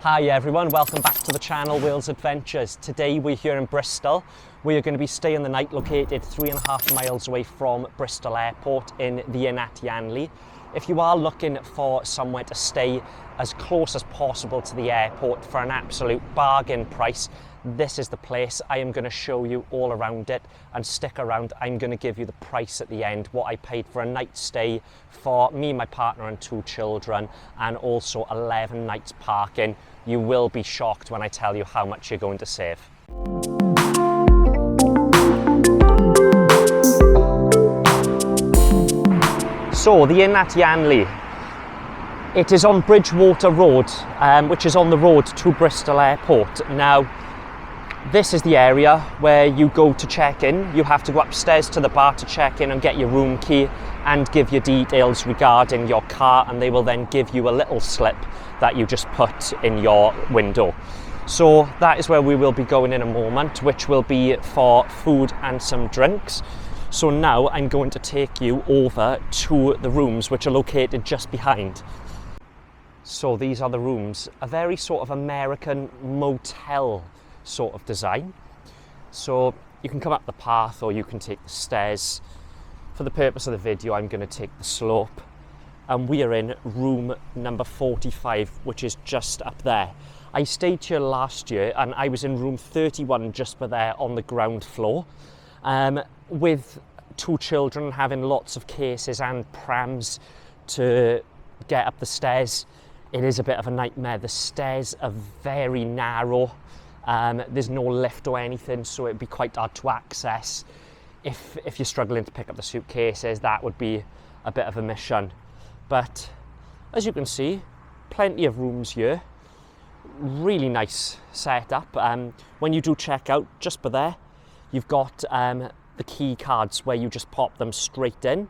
Hi everyone, welcome back to the channel Wales Adventures. Today we're here in Bristol. We are going to be staying the night located 3.5 miles away from Bristol Airport in the inn at Yanleigh. If you are looking for somewhere to stay as close as possible to the airport for an absolute bargain price, this is the place. I am going to show you all around it, and stick around. I'm going to give you the price at the end, what I paid for a night stay for me, my partner and 2 children, and also 11 nights parking. You will be shocked when I tell you how much you're going to save. So the inn at Yanleigh, it is on Bridgewater Road, which is on the road to Bristol Airport. Now, this is the area where you go to check in. You have to go upstairs to the bar to check in and get your room key and give your details regarding your car, and they will then give you a little slip that you just put in your window. So that is where we will be going in a moment, which will be for food and some drinks. So now I'm going to take you over to the rooms, which are located just behind. So these are the rooms, a very sort of American motel sort of design. So you can come up the path or you can take the stairs. For the purpose of the video, I'm going to take the slope, and we are in room number 45, which is just up there. I stayed here last year and I was in room 31 just for there on the ground floor, with 2 children, having lots of cases and prams to get up the stairs. It is a bit of a nightmare. The stairs are very narrow. There's no lift or anything, so it'd be quite hard to access. If you're struggling to pick up the suitcases, that would be a bit of a mission. But as you can see, plenty of rooms here. Really nice setup. When you do check out, just by there, you've got the key cards where you just pop them straight in.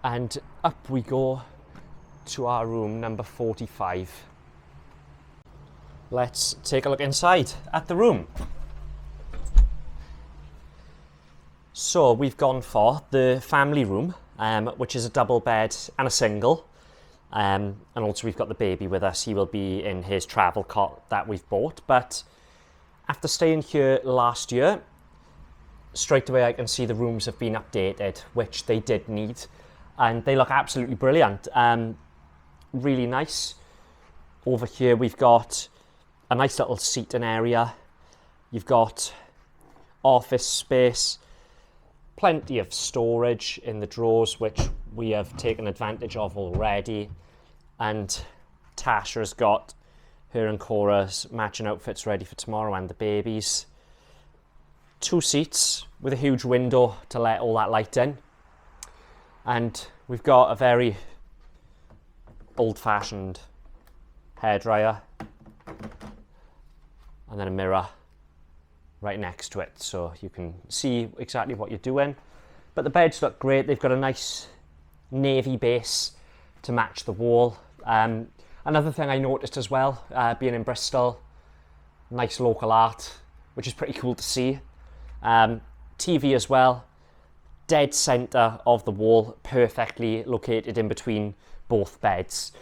And up we go to our room number 45. Let's take a look inside at the room. So we've gone for the family room, which is a double bed and a single. And also we've got the baby with us. He will be in his travel cot that we've bought. But after staying here last year, straight away I can see the rooms have been updated, which they did need. And they look absolutely brilliant. Really nice. Over here we've got a nice little seating area. You've got office space, plenty of storage in the drawers, which we have taken advantage of already. And Tasha has got her and Cora's matching outfits ready for tomorrow, and the babies. 2 seats with a huge window to let all that light in. And we've got a very old-fashioned hairdryer, and then a mirror right next to it, so you can see exactly what you're doing. But the beds look great. They've got a nice navy base to match the wall. Another thing I noticed as well, being in Bristol, nice local art, which is pretty cool to see. TV as well, dead centre of the wall, perfectly located in between both beds.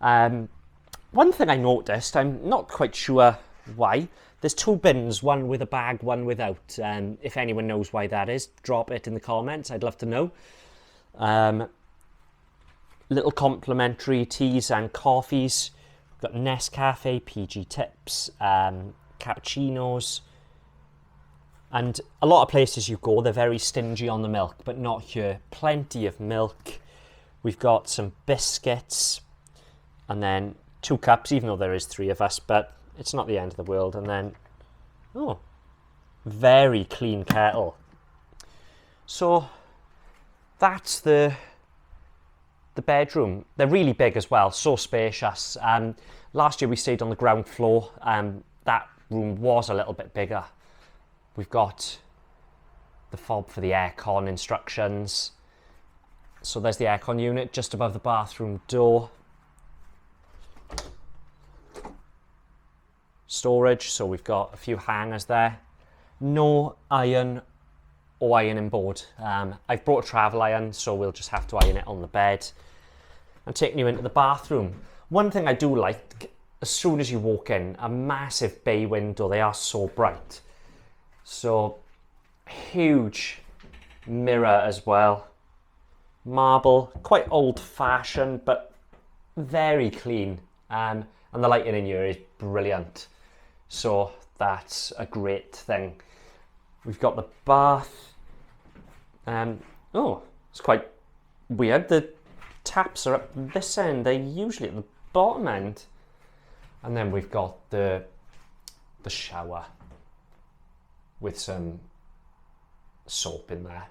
One thing I noticed, I'm not quite sure why, there's 2 bins, one with a bag, one without. If anyone knows why that is, drop it in the comments, I'd love to know. Little complimentary teas and coffees. We've got Nescafe, PG Tips, cappuccinos. And a lot of places you go, they're very stingy on the milk, but not here. Plenty of milk. We've got some biscuits, and then 2 cups, even though there is 3 of us, but it's not the end of the world. And then, oh, very clean kettle. So that's the bedroom. They're really big as well, so spacious. Last year we stayed on the ground floor. That room was a little bit bigger. We've got the fob for the aircon instructions. So there's the aircon unit just above the bathroom door. Storage, so we've got a few hangers there. No iron or ironing board. I've brought a travel iron, so we'll just have to iron it on the bed. I'm taking you into the bathroom. One thing I do like, as soon as you walk in, a massive bay window. They are so bright. So, huge mirror as well. Marble, quite old-fashioned, but very clean. And the lighting in here is brilliant. So, that's a great thing. We've got the bath. Oh, it's quite weird. The taps are up this end. They're usually at the bottom end. And then we've got the shower with some soap in there.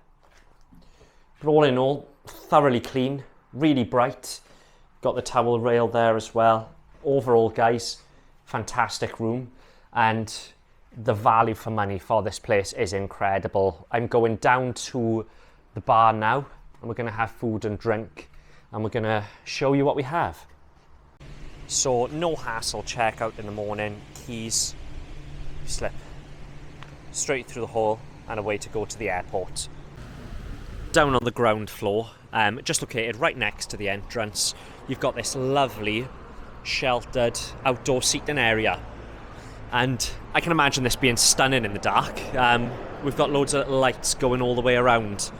But all in all, thoroughly clean, really bright. Got the towel rail there as well. Overall, guys, fantastic room. And the value for money for this place is incredible. I'm going down to the bar now, and we're going to have food and drink, and we're going to show you what we have. So, no hassle checkout in the morning, keys, slip straight through the hall and away to go to the airport. Down on the ground floor, just located right next to the entrance, you've got this lovely sheltered outdoor seating area. And I can imagine this being stunning in the dark. We've got loads of lights going all the way around.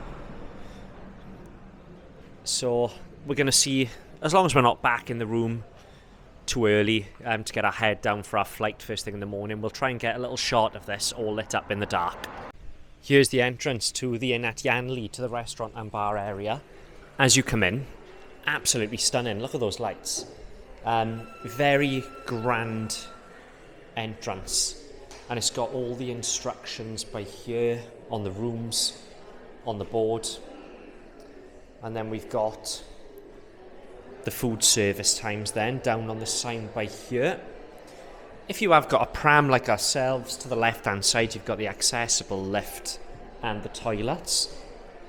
So we're going to see, as long as we're not back in the room too early to get our head down for our flight first thing in the morning, we'll try and get a little shot of this all lit up in the dark. Here's the entrance to the inn at Yanleigh, to the restaurant and bar area. As you come in, absolutely stunning. Look at those lights. Very grand entrance, and it's got all the instructions by here on the rooms, on the board. And then we've got the food service times then down on the sign by here. If you have got a pram like ourselves, to the left hand side you've got the accessible lift and the toilets.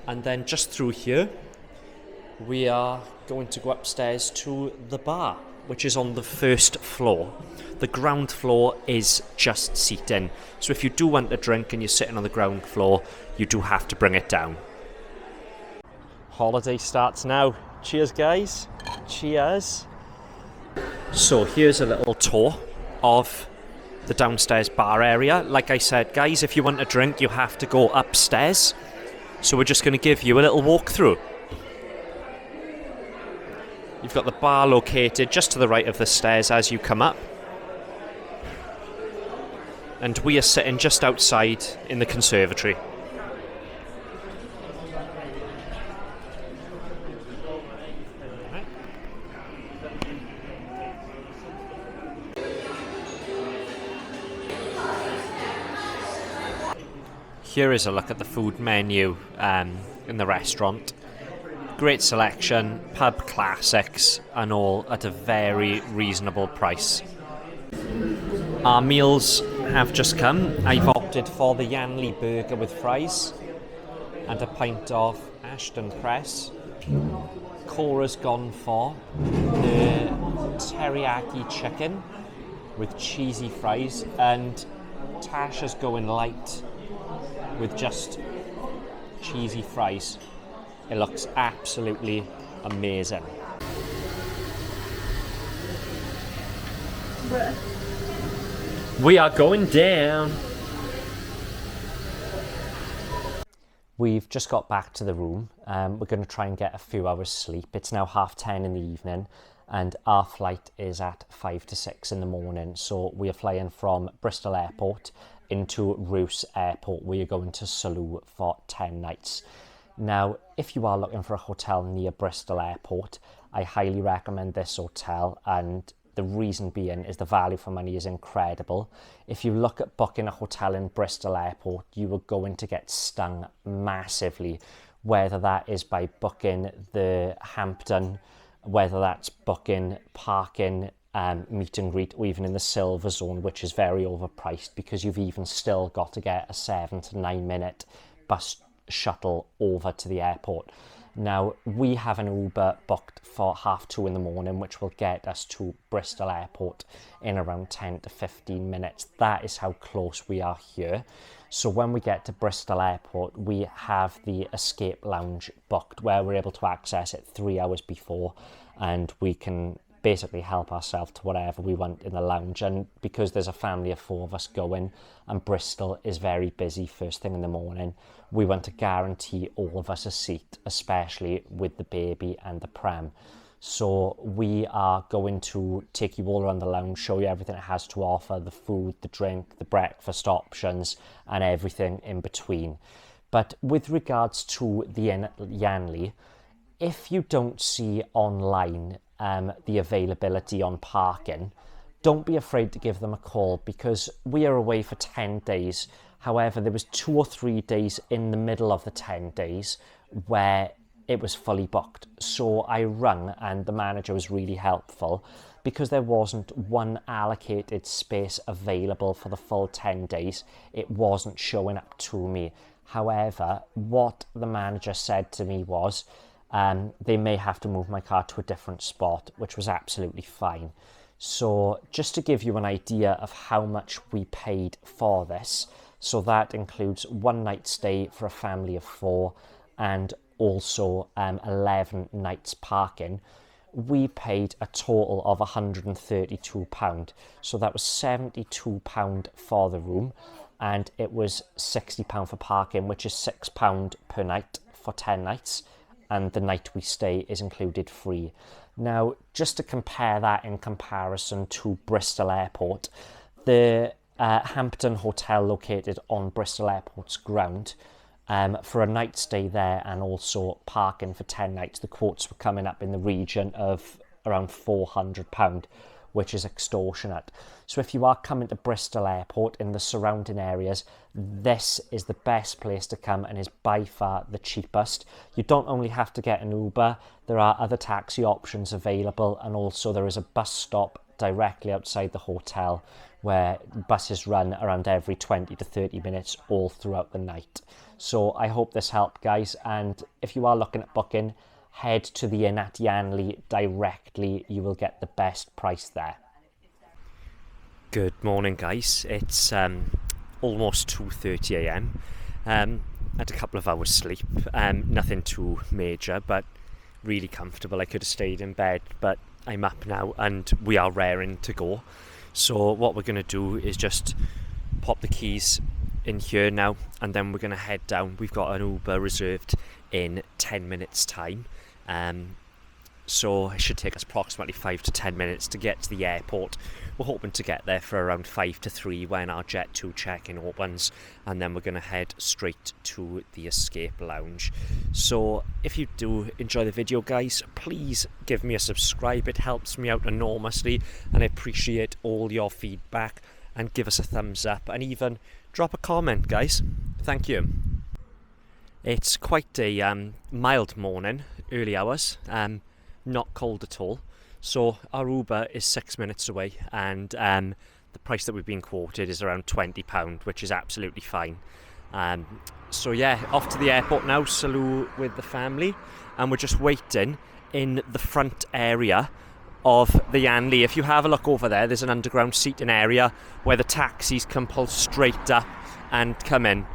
And then just through here we are going to go upstairs to the bar, which is on the first floor. The ground floor is just seating, so if you do want a drink and you're sitting on the ground floor, you do have to bring it down. Holiday starts now. Cheers, guys. Cheers. So here's a little tour of the downstairs bar area. Like I said, guys, if you want a drink, you have to go upstairs. So we're just going to give you a little walkthrough. You've got the bar located just to the right of the stairs as you come up. And we are sitting just outside in the conservatory. Here is a look at the food menu in the restaurant. Great selection, pub classics, and all at a very reasonable price. Our meals have just come. I've opted for the Yanleigh burger with fries and a pint of Ashton Cress. Cora's gone for the teriyaki chicken with cheesy fries, and Tasha's going light with just cheesy fries. It looks absolutely amazing. We are going down. We've just got back to the room. We're going to try and get a few hours sleep. It's now 10:30 in the evening, and our flight is at 5 to 6 in the morning. So we are flying from Bristol Airport into Rouse Airport. We are going to Salou for 10 nights. Now, if you are looking for a hotel near Bristol Airport, I highly recommend this hotel, and the reason being is the value for money is incredible. If you look at booking a hotel in Bristol Airport, you are going to get stung massively, whether that is by booking the Hampton, whether that's booking parking, meet and greet, or even in the silver zone, which is very overpriced, because you've even still got to get a 7 to 9 minute bus shuttle over to the airport. Now, we have an Uber booked for 2:30 in the morning, which will get us to Bristol Airport in around 10 to 15 minutes. That is how close we are here. So when we get to Bristol Airport, we have the escape lounge booked, where we're able to access it 3 hours before, and we can basically help ourselves to whatever we want in the lounge. And because there's a family of 4 of us going and Bristol is very busy first thing in the morning, we want to guarantee all of us a seat, especially with the baby and the pram. So we are going to take you all around the lounge, show you everything it has to offer, the food, the drink, the breakfast options and everything in between. But with regards to the inn at Yanleigh, if you don't see online the availability on parking, don't be afraid to give them a call, because we are away for 10 days. However, there was 2 or 3 days in the middle of the 10 days where it was fully booked. So I rung and the manager was really helpful, because there wasn't one allocated space available for the full 10 days. It wasn't showing up to me. However, what the manager said to me was, they may have to move my car to a different spot, which was absolutely fine. So just to give you an idea of how much we paid for this, so that includes 1 night stay for a family of 4 and also 11 nights parking. We paid a total of £132. So that was £72 for the room, and it was £60 for parking, which is £6 per night for 10 nights. And the night we stay is included free. Now, just to compare that in comparison to Bristol Airport, the Hampton Hotel located on Bristol Airport's ground, for a night stay there and also parking for 10 nights, the quotes were coming up in the region of around £400, which is extortionate. So if you are coming to Bristol Airport in the surrounding areas, this is the best place to come and is by far the cheapest. You don't only have to get an Uber, there are other taxi options available, and also there is a bus stop directly outside the hotel where buses run around every 20 to 30 minutes all throughout the night. So I hope this helped, guys, and if you are looking at booking, head to the inn at Yanleigh directly. You will get the best price there. Good morning, guys. It's almost 2:30 a.m. Had a couple of hours sleep, nothing too major, but really comfortable. I could have stayed in bed, but I'm up now and we are raring to go. So what we're going to do is just pop the keys in here now, and then we're going to head down. We've got an Uber reserved in 10 minutes time, so it should take us approximately 5 to 10 minutes to get to the airport. We're hoping to get there for around 5 to 3 when our Jet 2 check-in opens, and then we're going to head straight to the Escape Lounge. So if you do enjoy the video, guys, please give me a subscribe. It helps me out enormously, and I appreciate all your feedback, and give us a thumbs up and even drop a comment, guys. Thank you. It's quite a mild morning, early hours, not cold at all. So our Uber is 6 minutes away, and the price that we've been quoted is around £20, which is absolutely fine. So yeah, off to the airport now, Salou with the family, and we're just waiting in the front area of the Yanleigh. If you have a look over there, there's an underground seating area where the taxis can pull straight up and come in.